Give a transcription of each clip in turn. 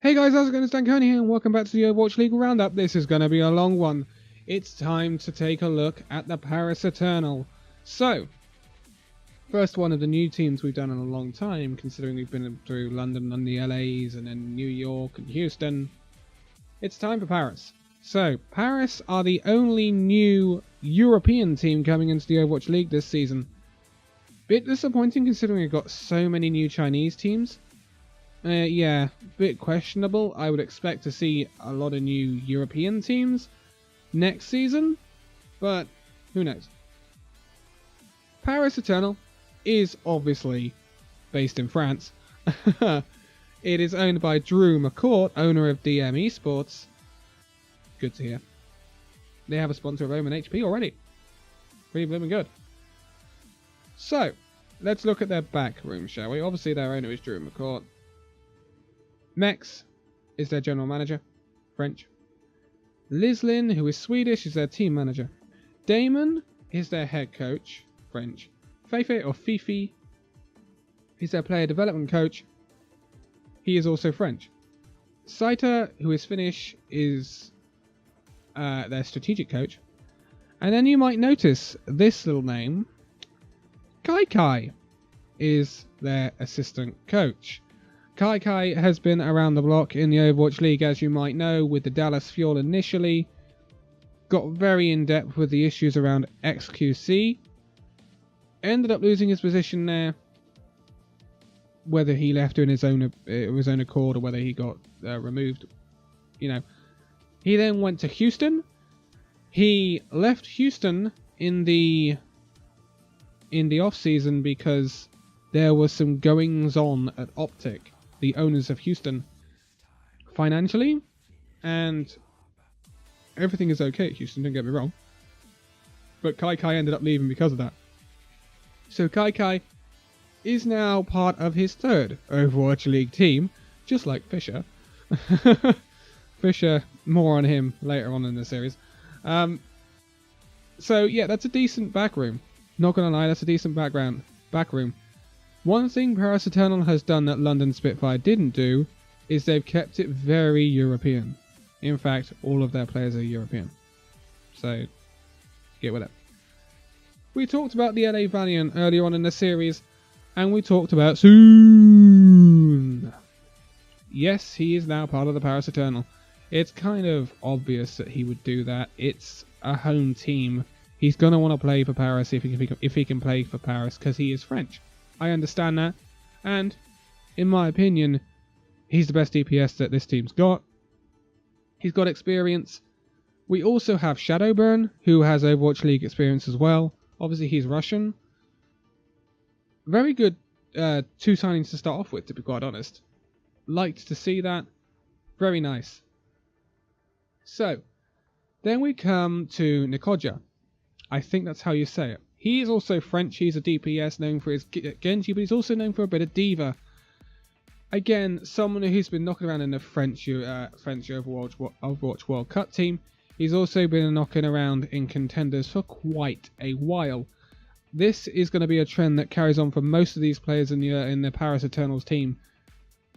Hey guys, how's it going? It's Danconia here and welcome back to the Overwatch League Roundup. This is going to be a long one. It's time to take a look at the Paris Eternal. So, first one of the new teams we've done in a long time, considering we've been through London and the LAs and then New York and Houston. It's time for Paris. So, Paris are the only new European team coming into the Overwatch League this season. Bit disappointing considering we've got so many new Chinese teams. Yeah, bit questionable. I would expect to see a lot of new European teams next season, but who knows. Paris Eternal is obviously based in France. It is owned by Drew McCourt, owner of DM Esports. Good to hear. They have a sponsor of Omen HP already. Pretty blooming good. So, let's look at their back room, shall we? Obviously their owner is Drew McCourt. Mex is their general manager, French. Lislin, who is Swedish, is their team manager. Damon is their head coach, French. Fefe or Fifi is their player development coach. He is also French. Saita, who is Finnish, is their strategic coach. And then you might notice this little name, Kai Kai, is their assistant coach. Kai Kai has been around the block in the Overwatch League, as you might know, with the Dallas Fuel initially. Got very in-depth with the issues around XQC. Ended up losing his position there. Whether he left in his own accord or whether he got removed, you know. He then went to Houston. He left Houston in the off-season because there was some goings-on at Optic, the owners of Houston, financially, and everything is okay at Houston, don't get me wrong, but Kai Kai ended up leaving because of that. So Kai Kai is now part of his third Overwatch League team, just like Fisher. Fisher, more on him later on in the series. So yeah, that's a decent back room. Not gonna lie, that's a decent back room. One thing Paris Eternal has done that London Spitfire didn't do is they've kept it very European. In fact, all of their players are European. So, get with it. We talked about the LA Valiant earlier on in the series, and we talked about Soon. Yes, he is now part of the Paris Eternal. It's kind of obvious that he would do that. It's a home team. He's going to want to play for Paris if he can play for Paris because he is French. I understand that, and in my opinion, he's the best DPS that this team's got. He's got experience. We also have Shadowburn, who has Overwatch League experience as well. Obviously, he's Russian. Very good two signings to start off with, to be quite honest. Liked to see that. Very nice. So, then we come to Nikoja. I think that's how you say it. He is also French. He's a DPS known for his Genji, but he's also known for a bit of Diva. Again, someone who's been knocking around in the French Overwatch World Cup team. He's also been knocking around in contenders for quite a while. This is going to be a trend that carries on for most of these players in the Paris Eternals team.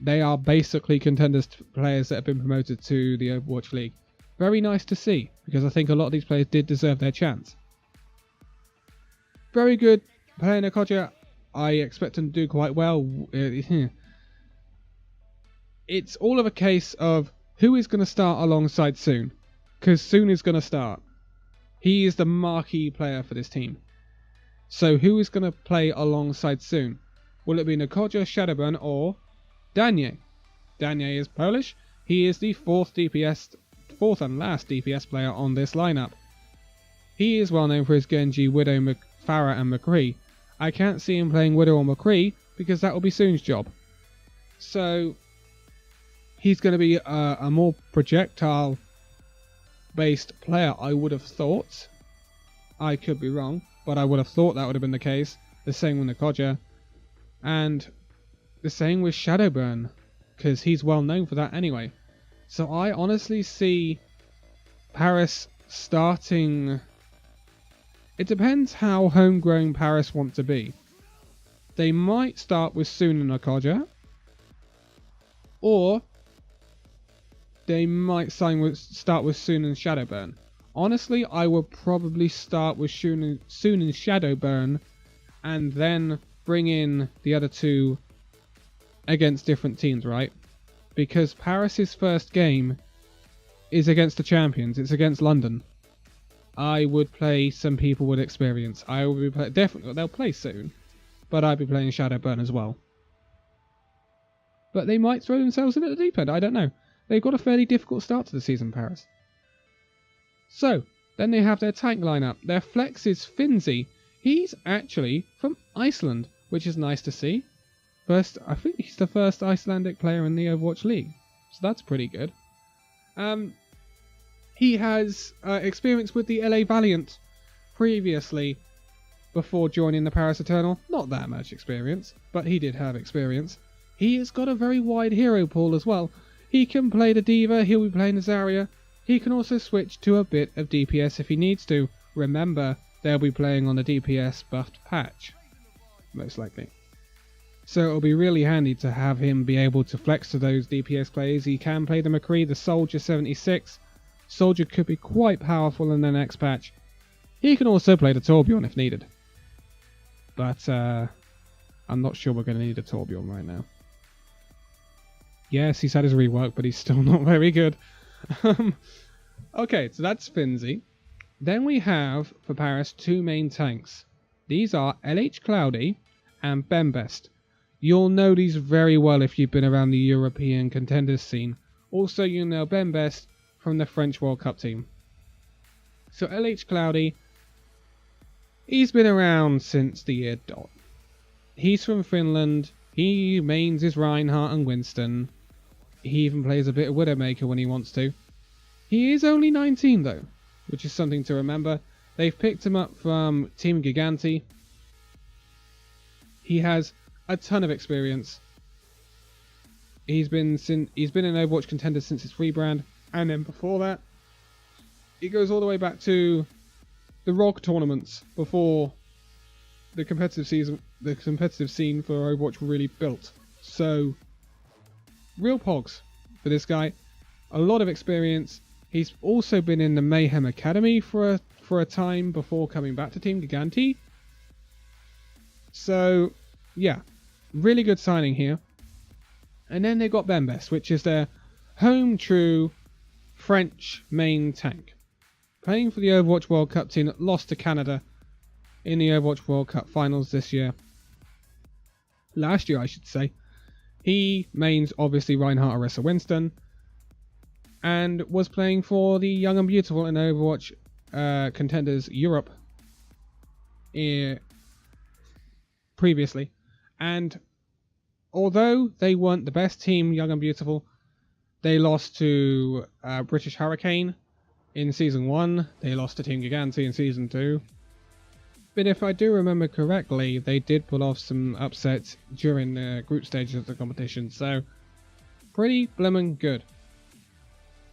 They are basically contenders players that have been promoted to the Overwatch League. Very nice to see, because I think a lot of these players did deserve their chance. Very good player Nikoja. I expect him to do quite well. It's all of a case of who is going to start alongside Soon. Because Soon is going to start. He is the marquee player for this team. So who is going to play alongside Soon? Will it be Nikoja, Shadowburn, or Daniel? Daniel is Polish. He is the fourth and last DPS player on this lineup. He is well known for his Genji, Widow, Pharah and McCree. I can't see him playing Widow or McCree because that will be Soon's job. So he's going to be a more projectile based player, I would have thought. I could be wrong, but I would have thought that would have been the case. The same with Nikoja. And the same with Shadowburn, because he's well known for that anyway. So I honestly see Paris starting. It depends how homegrown Paris want to be. They might start with Soon and Nikoja, or they might start with Soon and Shadowburn. Honestly, I would probably start with Soon and Shadowburn, and then bring in the other two against different teams, right? Because Paris's first game is against the champions. It's against London. I would play some people with experience. I will be definitely. They'll play soon, but I'd be playing Shadowburn as well. But they might throw themselves in at the deep end. I don't know. They've got a fairly difficult start to the season, Paris. So then they have their tank lineup. Their flex is Finzi. He's actually from Iceland, which is nice to see. I think he's the first Icelandic player in the Overwatch League, so that's pretty good. He has experience with the LA Valiant previously, before joining the Paris Eternal. Not that much experience, but he did have experience. He has got a very wide hero pool as well. He can play the D.Va, he'll be playing the Zarya. He can also switch to a bit of DPS if he needs to. Remember, they'll be playing on the DPS buffed patch, most likely. So it'll be really handy to have him be able to flex to those DPS players. He can play the McCree, the Soldier 76. Soldier could be quite powerful in the next patch. He can also play the Torbjorn if needed. But I'm not sure we're going to need a Torbjorn right now. Yes, he's had his rework, but he's still not very good. Okay, so that's Finzi. Then we have, for Paris, two main tanks. These are LH Cloudy and Bembest. You'll know these very well if you've been around the European contenders scene. Also, you'll know Bembest from the French World Cup team. So LH Cloudy, he's been around since the year dot. He's from Finland. He mains his Reinhardt and Winston. He even plays a bit of Widowmaker when he wants to. He is only 19 though, which is something to remember. They've picked him up from Team Giganti. He has a ton of experience. He's been in Overwatch contenders since its rebrand, and then before that, he goes all the way back to the ROG tournaments before the competitive scene for Overwatch really built. So, real pogs for this guy. A lot of experience. He's also been in the Mayhem Academy for a time before coming back to Team Giganti. So, yeah, really good signing here. And then they got Bembest, which is their home true French main tank. Playing for the Overwatch World Cup team that lost to Canada in the Overwatch World Cup finals this year. Last year, I should say. He mains, obviously, Reinhardt, Orisa, Winston. And was playing for the Young and Beautiful in Overwatch Contenders Europe previously. And although they weren't the best team, Young and Beautiful, they lost to British Hurricane in Season 1. They lost to Team Giganti in Season 2. But if I do remember correctly, they did pull off some upsets during the group stages of the competition. So, pretty blimmin' good.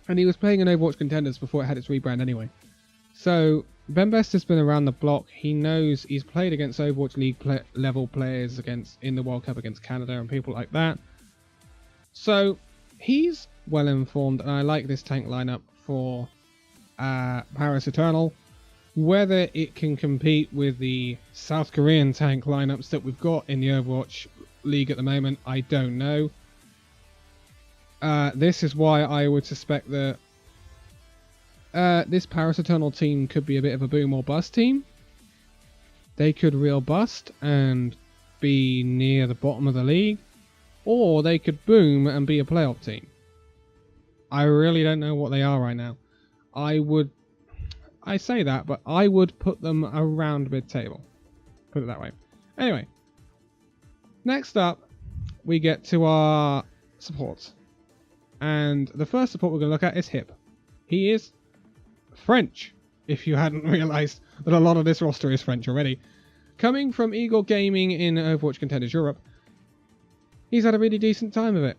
And he was playing in Overwatch Contenders before it had its rebrand anyway. So, Bembest has been around the block. He knows he's played against Overwatch League level players in the World Cup against Canada and people like that. So, he's well informed, and I like this tank lineup for Paris Eternal. Whether it can compete with the South Korean tank lineups that we've got in the Overwatch League at the moment, I don't know. This is why I would suspect that this Paris Eternal team could be a bit of a boom or bust team. They could real bust and be near the bottom of the league, or they could boom and be a playoff team. I really don't know what they are right now. I say that, but I would put them around mid-table. Put it that way. Anyway, next up, we get to our supports. And the first support we're going to look at is Hip. He is French, if you hadn't realised that a lot of this roster is French already. Coming from Eagle Gaming in Overwatch Contenders Europe, he's had a really decent time of it.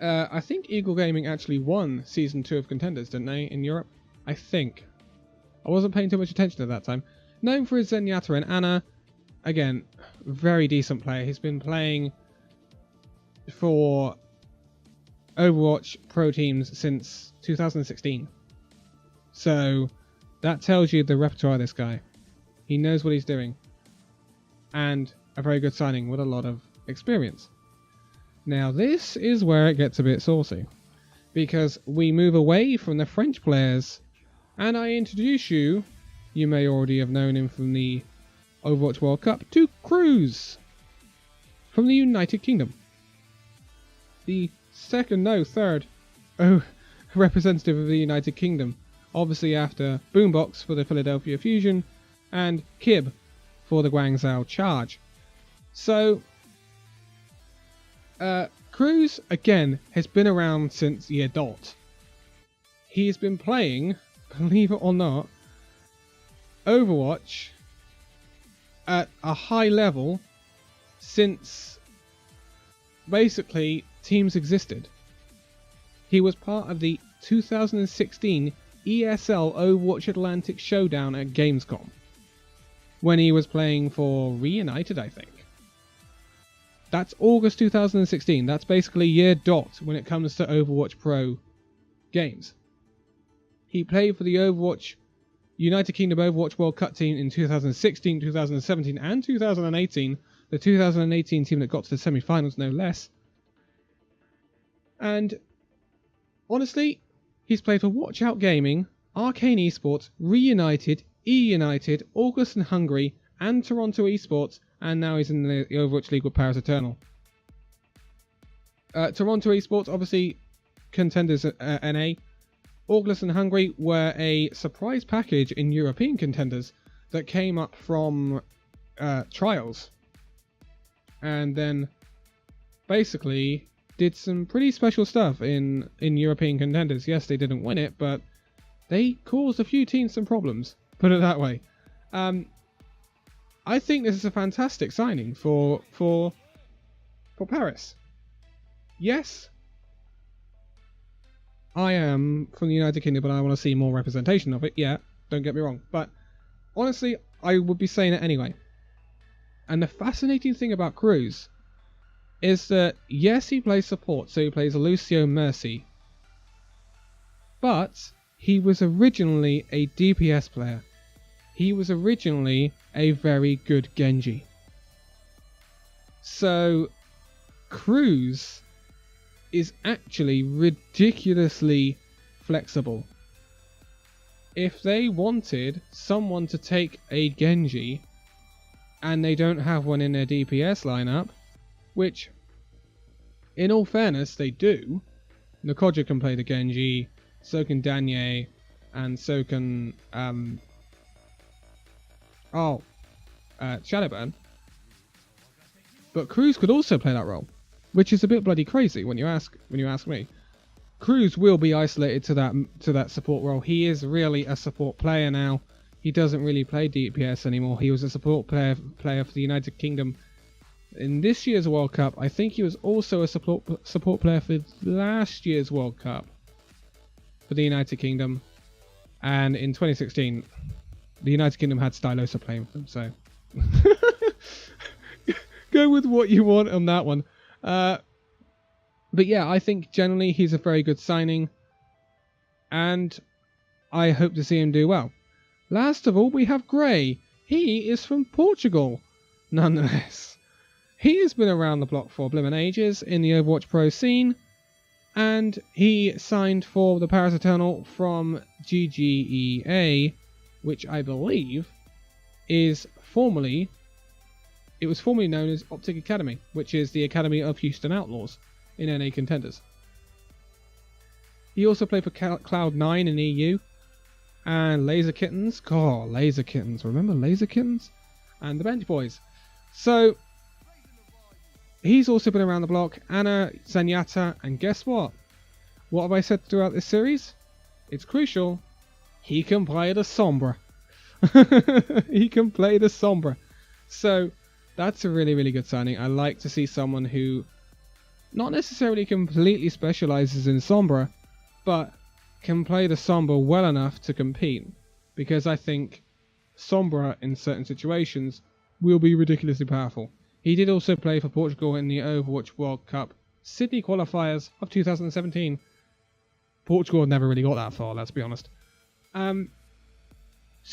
I think Eagle Gaming actually won Season 2 of Contenders, didn't they, in Europe? I think. I wasn't paying too much attention at that time. Known for his JNATHYN Anna. Again, very decent player. He's been playing for Overwatch Pro teams since 2016. So that tells you the repertoire of this guy. He knows what he's doing. And a very good signing with a lot of experience. Now this is where it gets a bit saucy. Because we move away from the French players. And I introduce you, you may already have known him from the Overwatch World Cup, to Cruz. From the United Kingdom. The third representative of the United Kingdom. Obviously after Boombox for the Philadelphia Fusion and Kib for the Guangzhou Charge. So, Cruz, again, has been around since year dot. He's been playing, believe it or not, Overwatch at a high level since basically teams existed. He was part of the 2016 ESL Overwatch Atlantic Showdown at Gamescom when he was playing for Reunited, I think. That's August 2016. That's basically year dot when it comes to Overwatch Pro games. He played for the Overwatch United Kingdom Overwatch World Cup team in 2016, 2017 and 2018. The 2018 team that got to the semi-finals, no less. And honestly, he's played for Watch Out Gaming, Arcane Esports, Reunited, E-United, August and Hungary, and Toronto Esports, and now he's in the Overwatch League with Paris Eternal. Toronto Esports, obviously, contenders NA. August and Hungary were a surprise package in European contenders that came up from trials. And then basically did some pretty special stuff in European contenders. Yes, they didn't win it, but they caused a few teams some problems. Put it that way. I think this is a fantastic signing for Paris. Yes, I am from the United Kingdom, but I want to see more representation of it. Yeah, don't get me wrong. But honestly, I would be saying it anyway. And the fascinating thing about Cruz is that, yes, he plays support, so he plays Lucio Mercy. But he was originally a DPS player. He was originally a very good Genji. So, Cruz is actually ridiculously flexible. If they wanted someone to take a Genji and they don't have one in their DPS lineup, which in all fairness they do, Nakoja can play the Genji, so can Danye, and so can Shadowburn. But Cruz could also play that role, which is a bit bloody crazy when you ask me. Cruz will be isolated to that support role. He is really a support player now. He doesn't really play DPS anymore. He was a support player for the United Kingdom in this year's World Cup. I think he was also a support player for last year's World Cup for the United Kingdom. And in 2016, the United Kingdom had Stylosa playing for them. So go with what you want on that one. But yeah, I think generally he's a very good signing, and I hope to see him do well. Last of all, we have Gray. He is from Portugal, nonetheless. He has been around the block for blimmin' ages in the Overwatch Pro scene, and he signed for the Paris Eternal from GGEA, which I believe was formerly known as Optic Academy, which is the Academy of Houston Outlaws in NA contenders. He also played for Cloud9 in EU, and Laser Kittens. God, Laser Kittens. Remember Laser Kittens? And the Bench Boys. So, he's also been around the block. Ana, Zenyatta, and guess what? What have I said throughout this series? It's crucial. He can play the Sombra. He can play the Sombra. So, that's a really, really good signing. I like to see someone who not necessarily completely specializes in Sombra, but can play the Sombra well enough to compete. Because I think Sombra, in certain situations, will be ridiculously powerful. He did also play for Portugal in the Overwatch World Cup Sydney qualifiers of 2017. Portugal had never really got that far, let's be honest. So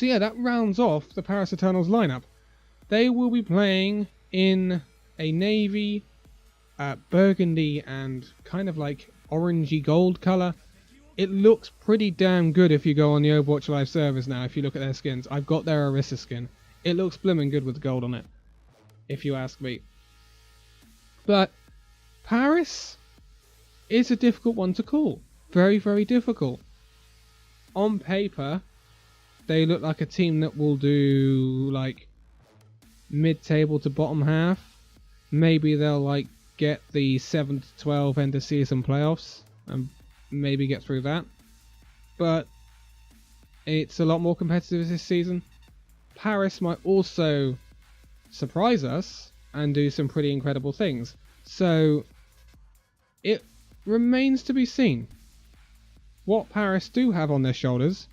yeah, that rounds off the Paris Eternals lineup. They will be playing in a navy, burgundy and kind of like orangey gold colour. It looks pretty damn good if you go on the Overwatch live servers now, if you look at their skins. I've got their Orisa skin. It looks blimmin' good with gold on it, if you ask me. But Paris is a difficult one to call. Very, very difficult. On paper, they look like a team that will do like mid-table to bottom half. Maybe they'll like get the 7 to 12 end of season playoffs and maybe get through that. But it's a lot more competitive this season. Paris might also surprise us and do some pretty incredible things. So it remains to be seen. What Paris do have on their shoulders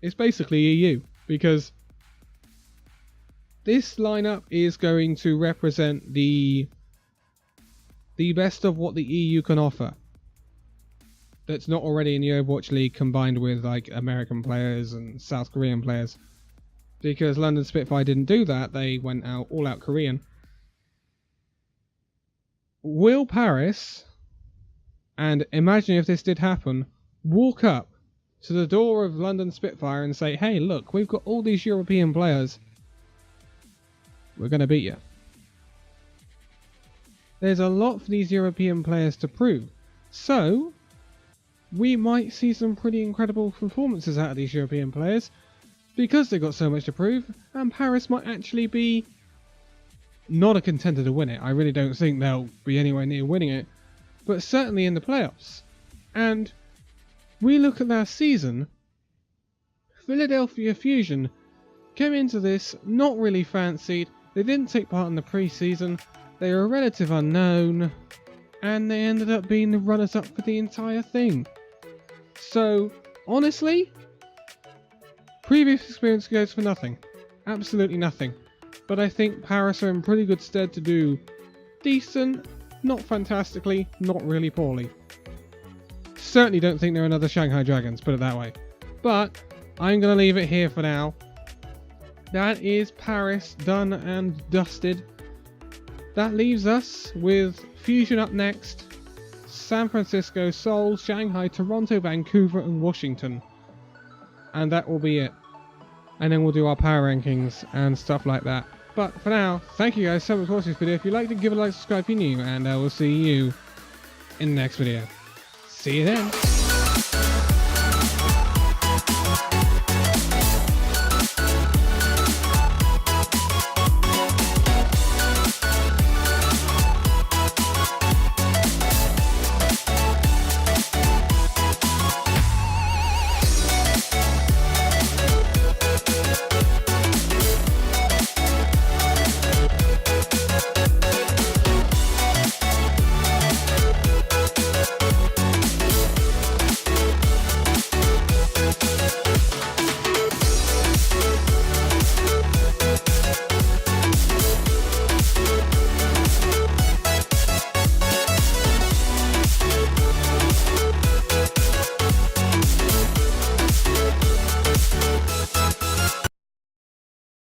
is basically EU, because this lineup is going to represent the best of what the EU can offer that's not already in the Overwatch League, combined with like American players and South Korean players. Because London Spitfire didn't do that, they went out all out Korean. Will Paris, and imagine if this did happen, walk up to the door of London Spitfire and say, hey look, we've got all these European players, we're going to beat you. There's a lot for these European players to prove. So we might see some pretty incredible performances out of these European players, because they've got so much to prove, and Paris might actually be not a contender to win it. I really don't think they'll be anywhere near winning it, but certainly in the playoffs. And we look at their season, Philadelphia Fusion came into this not really fancied. They didn't take part in the pre-season, they were a relative unknown, and they ended up being the runners-up for the entire thing. So, honestly, previous experience goes for nothing. Absolutely nothing. But I think Paris are in pretty good stead to do decent, not fantastically, not really poorly. Certainly don't think they're another Shanghai Dragons, put it that way. But I'm going to leave it here for now. That is Paris done and dusted. That leaves us with Fusion up next, San Francisco, Seoul, Shanghai, Toronto, Vancouver and Washington. And that will be it. And then we'll do our power rankings and stuff like that. But for now, thank you guys so much for watching this video. If you liked it, give it a like, subscribe if you're new, and I will see you in the next video. See you then.